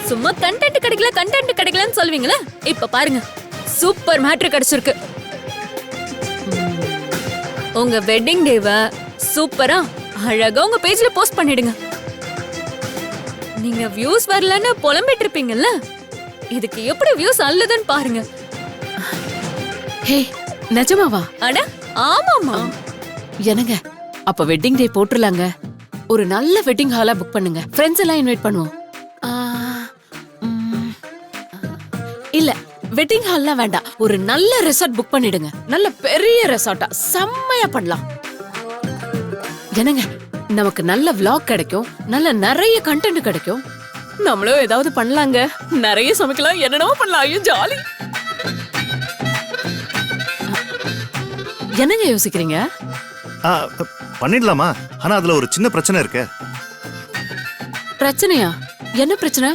சும்மா கண்டென்ட் கிடைக்கலன்னு சொல்வீங்களா? இப்ப பாருங்க, சூப்பர் மேட்ரு கிடைச்சிருக்கு. உங்க வெட்டிங் டேவ சூப்பரா அழகா உங்க பேஜ்ல போஸ்ட் பண்ணிடுங்க. நீங்க வியூஸ் வரலன்னு புலம்பிட்டு இருப்பீங்கல்ல, இதுக்கு எப்படி வியூஸ் அல்லதுன்னு பாருங்க. ஹே, நிஜமாவா? அட ஆமாமா. என்னங்க, அப்ப வெட்டிங் டே போட்டுறலாங்க. ஒரு நல்ல வெட்டிங் ஹாலா புக் பண்ணுங்க. ஃப்ரெண்ட்ஸ் எல்லாம் இன்வைட் பண்ணுவோம். ஆ, இல்ல, வெட்டிங் ஹால்லாம் வேண்டாம். ஒரு நல்ல ரெசார்ட் புக் பண்ணிடுங்க. நல்ல பெரிய ரெசார்ட்டா செம்மையா பண்ணலாம். என்னங்க, நமக்கு நல்ல vlog கிடைக்கும், நல்ல நிறைய கண்டென்ட் கிடைக்கும். நம்மளும் ஏதாவது பண்ணலாங்க. நிறைய சமைக்கலாம், என்னென்னவோ பண்ணலாம். ஐயோ ஜாலி. என்னங்க யோசிக்கிறீங்க? பண்ணிடலாமா? ஆனா அதுல ஒரு சின்ன பிரச்சனை இருக்கு. பிரச்சனையா? என்ன பிரச்சனை?